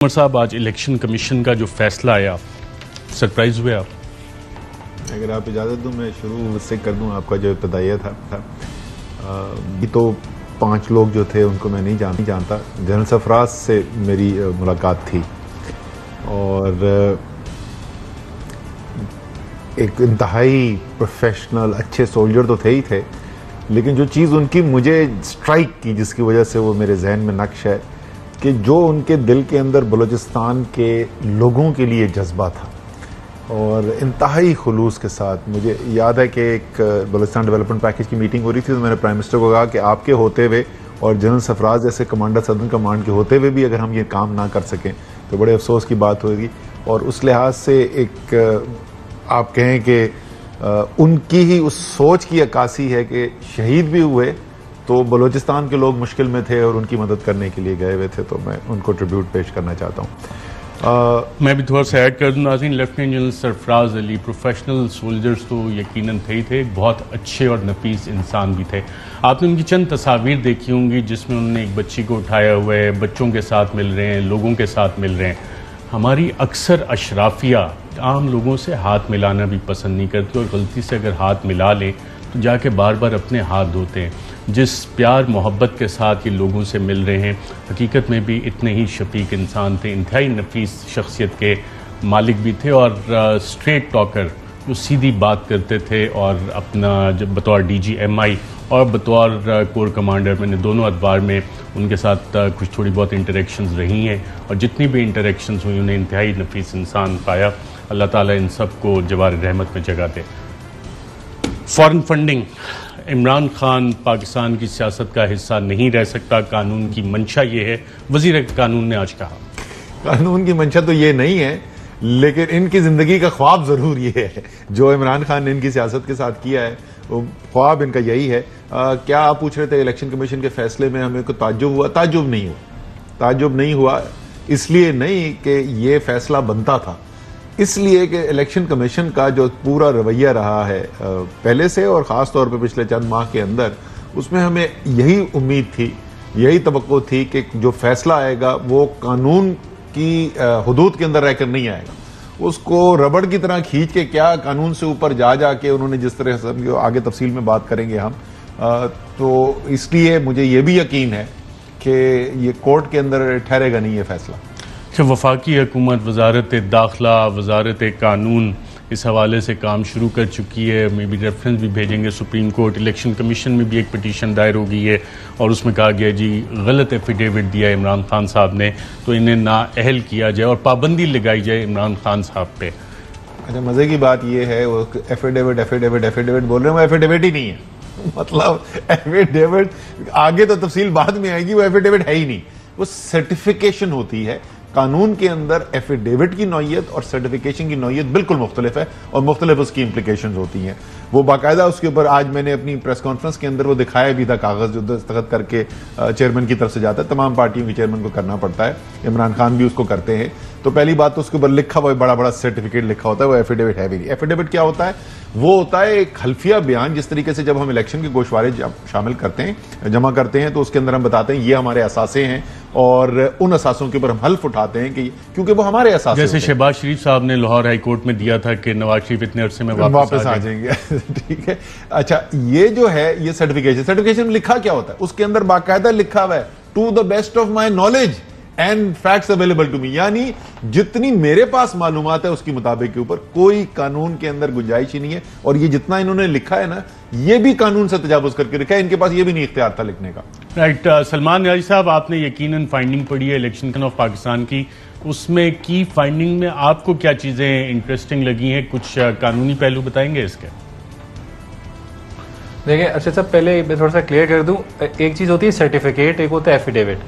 उमर साहब, आज election commission का जो फैसला आया, सरप्राइज हुए आप? अगर आप इजाज़त दूँ मैं शुरू से कर दूँ आपका जो इब्तदाइया था। ये तो 5 लोग जो थे उनको मैं नहीं जानता। जनरल सरफराज से मेरी मुलाकात थी और एक इंतहाई प्रोफेशनल अच्छे सोल्जर तो थे ही थे, लेकिन जो चीज़ उनकी मुझे स्ट्राइक की, जिसकी वजह से वो मेरे जहन में नक्श है, कि जो उनके दिल के अंदर बलूचिस्तान के लोगों के लिए जज्बा था और इंतहाई खुलूस के साथ। मुझे याद है कि एक बलूचिस्तान डेवलपमेंट पैकेज की मीटिंग हो रही थी, तो मैंने प्राइम मिनिस्टर को कहा कि आपके होते हुए और जनरल सरफराज जैसे कमांडर सदर्न कमांड के होते हुए भी अगर हम ये काम ना कर सकें तो बड़े अफसोस की बात होगी। और उस लिहाज से एक आप कहें कि उनकी ही उस सोच की अक्कासी है कि शहीद भी हुए तो बलूचिस्तान के लोग मुश्किल में थे और उनकी मदद करने के लिए गए हुए थे, तो मैं उनको ट्रिब्यूट पेश करना चाहता हूँ। मैं भी थोड़ा सा ऐड कर दूँ नाज़रीन, lieutenant general Sarfaraz Ali professional soldiers तो यकीनन थे ही थे, बहुत अच्छे और नफीस इंसान भी थे। आपने उनकी चंद तस्वीर देखी होंगी जिसमें उन्होंने एक बच्ची को उठाया हुआ है, बच्चों के साथ मिल रहे हैं, लोगों के साथ मिल रहे हैं। हमारी अक्सर अशराफिया आम लोगों से हाथ मिलाना भी पसंद नहीं करती, और गलती से अगर हाथ मिला ले तो जाके बार बार अपने हाथ धोते हैं। जिस प्यार मोहब्बत के साथ ये लोगों से मिल रहे हैं, हकीकत में भी इतने ही शफीक इंसान थे, इंतहाई नफीस शख्सियत के मालिक भी थे और स्ट्रेट टॉकर, जो सीधी बात करते थे। और अपना जब बतौर DG-MI और बतौर कोर कमांडर, मैंने दोनों अदवार में उनके साथ कुछ थोड़ी बहुत इंटरेक्शंस रही हैं, और जितनी भी इंटरेक्शंस हुई उन्हें इंतहाई नफीस इंसान पाया। अल्लाह ताला इन सब को जवार रहमत में जगह दे। फॉरेन फंडिंग, इमरान खान पाकिस्तान की सियासत का हिस्सा नहीं रह सकता, कानून की मंशा ये है, वजीर कानून ने आज कहा। कानून की मंशा तो ये नहीं है, लेकिन इनकी जिंदगी का ख्वाब जरूर ये है जो इमरान खान ने इनकी सियासत के साथ किया है, वो ख्वाब इनका यही है। क्या आप पूछ रहे थे इलेक्शन कमीशन के फैसले में हमें को ताज्जुब हुआ? ताज्जुब नहीं हुआ इसलिए नहीं कि ये फैसला बनता था, इसलिए कि इलेक्शन कमीशन का जो पूरा रवैया रहा है पहले से और ख़ास तौर पे पिछले चंद माह के अंदर, उसमें हमें यही उम्मीद थी, यही तवक्को थी कि जो फैसला आएगा वो कानून की हुदूद के अंदर रहकर नहीं आएगा। उसको रबड़ की तरह खींच के क्या कानून से ऊपर जा के उन्होंने जिस तरह से, आगे तफसील में बात करेंगे हम, तो इसलिए मुझे ये भी यकीन है कि ये कोर्ट के अंदर ठहरेगा नहीं ये फैसला। वफाकी हुकूमत, वजारत दाखिला, वजारत कानून इस हवाले से काम शुरू कर चुकी है। मे भी रेफरेंस भी भेजेंगे सुप्रीम कोर्ट। इलेक्शन कमीशन में भी एक पिटीशन दायर हो गई है और उसमें कहा गया जी गलत एफिडेविट दिया इमरान खान साहब ने, तो इन्हें नाअहल किया जाए और पाबंदी लगाई जाए इमरान खान साहब पे। अच्छा, मजे की बात यह है वो एफिडेविट बोल रहे हैं, वो एफिडेविट ही नहीं है। मतलब एफिडेविट आगे तो तफसील बाद में आएगी, वो एफिडेविट है ही नहीं, वो सर्टिफिकेशन होती है। कानून के अंदर एफिडेविट की नौयत और सर्टिफिकेशन की नौयत बिल्कुल मुख्तलिफ है और मुख्तलिफ उसकी इंप्लीकेशंस होती हैं। वो बाकायदा उसके ऊपर आज मैंने अपनी प्रेस कॉन्फ्रेंस के अंदर वो दिखाया भी था, कागज जो दस्तखत करके चेयरमैन की तरफ से जाता है, तमाम पार्टियों के चेयरमैन को करना पड़ता है, इमरान खान भी उसको करते हैं। तो पहली बात तो उसके ऊपर लिखा हुआ बड़ा बड़ा सर्टिफिकेट लिखा होता है, वो एफिडेविट है भी नहीं। एफिडेविट क्या होता है? वो होता है एक हल्फिया बयान, जिस तरीके से जब हम इलेक्शन के गोशवारे शामिल करते हैं, जमा करते हैं, तो उसके अंदर हम बताते हैं ये हमारे असासे हैं और उन असासों के ऊपर हम हल्फ उठाते हैं कि क्योंकि वो हमारे असासे, जैसे शहबाज शरीफ साहब ने लाहौर हाई कोर्ट में दिया था कि नवाज शरीफ इतने अरसे में वापस आ जाएंगे। ठीक है। अच्छा, ये जो है ये सर्टिफिकेशन में लिखा क्या होता है? उसके अंदर बाकायदा लिखा हुआ है to the best of my knowledge and facts available to me, यानी जितनी मेरे पास मालूमात है उसके मुताबिक के ऊपर कोई कानून के अंदर गुंजाइश ही नहीं है। और ये जितना इन्होंने लिखा है ना, ये भी कानून से तजावुज करके लिखा है, इनके पास ये भी नहीं इख्तियार था लिखने का। राइट। सलमान न्याजी साहब, आपने यकीनन फाइंडिंग पढ़ी है इलेक्शन कमीशन ऑफ पाकिस्तान की, उसमें की फाइंडिंग में आपको क्या चीजें इंटरेस्टिंग लगी हैं? कुछ कानूनी पहलू बताएंगे इसके? देखिए अच्छा साहब, पहले मैं थोड़ा सा क्लियर कर दूं, एक चीज होती है सर्टिफिकेट, एक होता है एफिडेविट।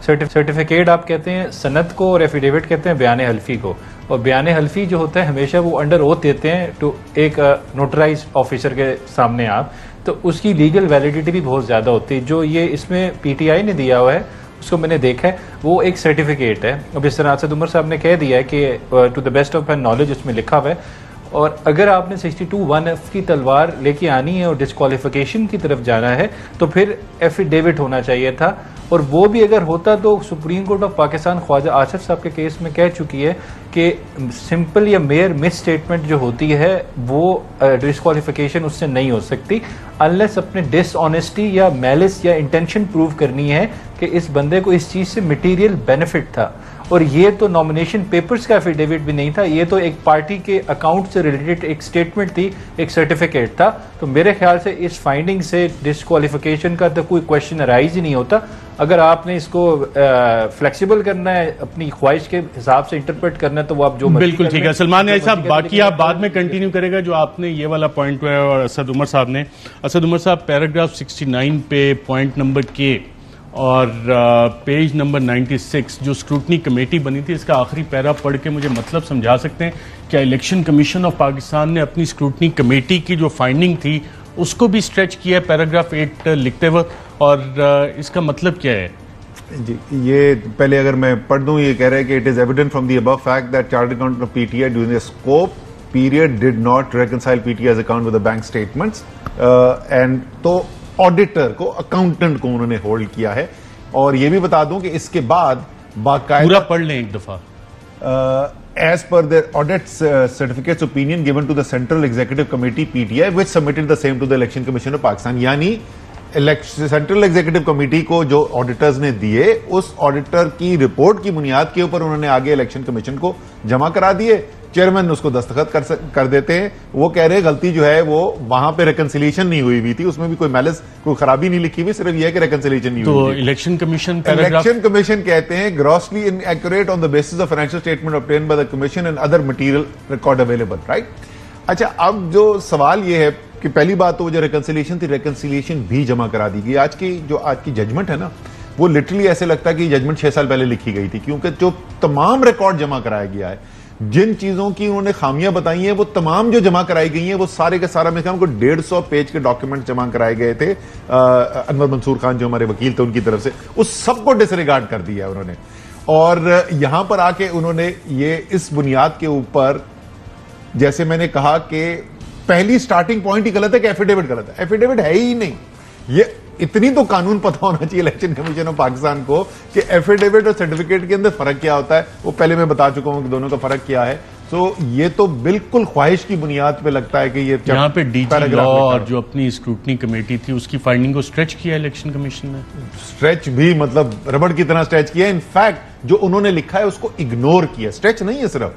सर्टिफिकेट आप कहते हैं सनद को और एफिडेविट कहते हैं बयान हल्फी को। और बयान हल्फी जो होता है हमेशा वो अंडर ओथ देते हैं टू एक नोटराइज ऑफिसर के सामने आप, तो उसकी लीगल वैलिडिटी भी बहुत ज़्यादा होती है। जो ये इसमें PTI ने दिया हुआ है उसको मैंने देखा है, वो एक सर्टिफिकेट है। अब इस तरह असद उमर साहब ने कह दिया है कि to the best of my knowledge उसमें लिखा हुआ है। और अगर आपने 62(1)(f) की तलवार लेके आनी है और डिस्क्वालिफिकेशन की तरफ जाना है तो फिर एफिडेविट होना चाहिए था। और वो भी अगर होता तो supreme court of Pakistan Khawaja Asif साहब के केस में कह चुकी है कि सिंपल या मेयर मिस स्टेटमेंट जो होती है वो डिस्क्वालिफिकेशन उससे नहीं हो सकती अनलेस अपने डिसऑनेस्टी या मैलिस या इंटेंशन प्रूव करनी है कि इस बंदे को इस चीज़ से मटीरियल बेनिफिट था। और ये तो नॉमिनेशन पेपर्स का एफिडेविट भी नहीं था, ये तो एक पार्टी के अकाउंट से रिलेटेड एक स्टेटमेंट थी, एक सर्टिफिकेट था। तो मेरे ख्याल से इस फाइंडिंग से डिस्क्वालिफिकेशन का तो कोई क्वेश्चन अराइज ही नहीं होता। अगर आपने इसको फ्लेक्सिबल करना है, अपनी ख्वाहिश के हिसाब से इंटरप्रेट करना है, तो वो आप जो बिल्कुल ठीक है। सलमान यार साहब, बाकी आप बाद में कंटिन्यू करेगा जो आपने ये वाला पॉइंट है और असद उमर साहब ने। असद उमर साहब, पैराग्राफ 69 पे पॉइंट नंबर के और पेज नंबर 96 जो स्क्रूटनी कमेटी बनी थी, इसका आखिरी पैरा पढ़ के मुझे मतलब समझा सकते हैं? क्या इलेक्शन कमीशन ऑफ पाकिस्तान ने अपनी स्क्रूटनी कमेटी की जो फाइंडिंग थी उसको भी स्ट्रेच किया है पैराग्राफ 8 लिखते वक्त, और इसका मतलब क्या है? जी, ये पहले अगर मैं पढ़ दूं, ये कह रहे हैं कि it is evident from the above fact that chartered accountant of PTI during the scope period did not reconcile PTI's account with the bank statements and तो ऑडिटर को, अकाउंटेंट को उन्होंने होल्ड किया है। और ये भी बता दूं कि इसके बाद बाकायदा पूरा पढ़ लें एक दफा। as per their audit certificates opinion given to the Central Executive Committee PTI which submitted the same to the Election Commission of Pakistan, यानी सेंट्रल एग्जीक्यूटिव कमेटी को जो ऑडिटर्स ने दिए, उस ऑडिटर की रिपोर्ट की बुनियाद के ऊपर उन्होंने आगे इलेक्शन कमीशन को जमा करा दिए। चेयरमैन उसको दस्तखत कर देते हैं। वो कह रहे हैं गलती जो है वो वहां पे रिकंसिलिएशन नहीं हुई थी, उसमें भी कोई मैलिस, कोई खराबी नहीं लिखी हुई, सिर्फ यह है कि रिकंसिलिएशन नहीं हुई। तो इलेक्शन कमीशन कहते हैं grossly inaccurate on the basis of financial statement obtained by the commission and other material record available, right. अच्छा, अब जो सवाल ये है कि पहली बात तो वो जो रिकंसिलिएशन थी, रिकंसिलिएशन भी जमा करा दी गई। आज की जजमेंट है ना, वो लिटरली ऐसे लगता है कि जजमेंट 6 साल पहले लिखी गई थी, क्योंकि जो तमाम रिकॉर्ड जमा कराया गया है, जिन चीजों की उन्होंने खामियां बताई हैं, वो तमाम जो जमा कराई गई हैं, वो सारे का सारा, मैं कहूं को 150 पेज के डॉक्यूमेंट जमा कराए गए थे अनवर मंसूर खान जो हमारे वकील थे उनकी तरफ से, उस सबको डिसरिगार्ड कर दिया उन्होंने। और यहां पर आके उन्होंने ये इस बुनियाद के ऊपर, जैसे मैंने कहा कि पहली स्टार्टिंग पॉइंट ही गलत है कि एफिडेविट गलत है। एफिडेविट है ही नहीं। ये इतनी तो कानून पता होना चाहिए इलेक्शन कमीशन ऑफ पाकिस्तान को कि एफिडेविट और सर्टिफिकेट के अंदर फर्क क्या होता है। वो पहले मैं बता चुका हूं कि दोनों का फर्क क्या है। तो ये तो बिल्कुल ख्वाहिश की बुनियाद पे लगता है कि ये यहाँ पे डीजी लॉ और जो अपनी स्क्रूटनी कमेटी थी उसकी फाइंडिंग को स्ट्रेच किया इलेक्शन कमीशन ने। स्ट्रेच भी मतलब रबड़ की तरह स्ट्रेच किया। इनफैक्ट जो उन्होंने लिखा है उसको इग्नोर किया। स्ट्रेच नहीं है सिर्फ,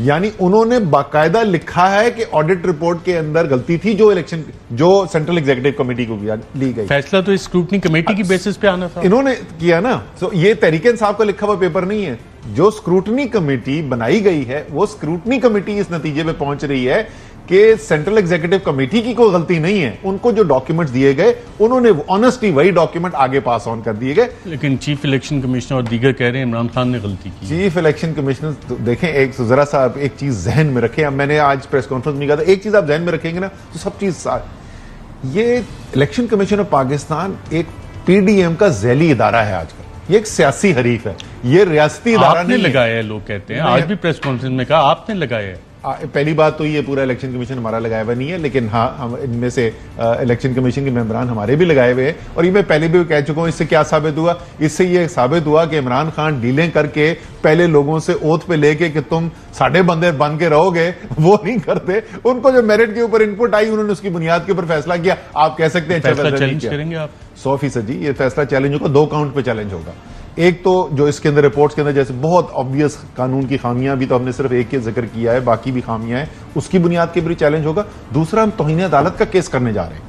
यानी उन्होंने बाकायदा लिखा है कि ऑडिट रिपोर्ट के अंदर गलती थी जो सेंट्रल एग्जीक्यूटिव कमेटी को ली गई। फैसला तो इस स्क्रूटनी कमेटी की बेसिस पे आना था, इन्होंने किया ना। तो ये तहरीक इंसाफ का लिखा हुआ पेपर नहीं है। जो स्क्रूटनी कमेटी बनाई गई है, वो स्क्रूटनी कमेटी इस नतीजे पे पहुंच रही है कि सेंट्रल एग्जीक्यूटिव कमेटी की कोई गलती नहीं है। उनको जो डॉक्यूमेंट्स दिए गए, उन्होंने ऑनेस्टली वही डॉक्यूमेंट आगे पास ऑन कर दिए गए। लेकिन चीफ इलेक्शन कमिश्नर और दीगर कह रहे हैं इमरान खान ने गलती की। चीफ इलेक्शन कमिश्नर तो देखें, एक जरा सा एक चीज जहन में रखें। अब मैंने आज प्रेस कॉन्फ्रेंस में कहा था, एक चीज आप जहन में रखेंगे ना तो सब चीज, ये इलेक्शन कमीशन ऑफ पाकिस्तान एक पीडीएम का झैली इदारा है आजकल। ये एक सियासी हरीफ है, ये रियासती इदारा नहीं लगाया है। लोग कहते हैं, आज भी प्रेस कॉन्फ्रेंस में कहा आपने लगाया है। पहली बात तो ये पूरा इलेक्शन कमीशन हमारा लगाया हुआ नहीं है, लेकिन हाँ, हम इनमें से इलेक्शन कमीशन के मेंबरान हमारे भी लगाए हुए हैं। और ये मैं पहले भी कह चुका हूं। इससे क्या साबित हुआ? इससे ये साबित हुआ कि इमरान खान डीलें करके पहले लोगों से ओथ पे लेके कि तुम साढ़े बंदे बन के रहोगे, वो नहीं करते। उनको जो मेरिट के ऊपर इनपुट आई, उन्होंने उसकी बुनियाद के ऊपर फैसला किया। आप कह सकते हैं चैलेंज करेंगे आप? 100% जी, ये फैसला चैलेंज होगा। 2 काउंट पे चैलेंज होगा। एक तो जो इसके अंदर रिपोर्ट्स के अंदर जैसे बहुत ऑब्वियस कानून की खामियां, भी तो हमने सिर्फ एक के जिक्र किया है, बाकी भी खामियां हैं, उसकी बुनियाद के भी चैलेंज होगा। दूसरा, हम तौहीन अदालत का केस करने जा रहे हैं।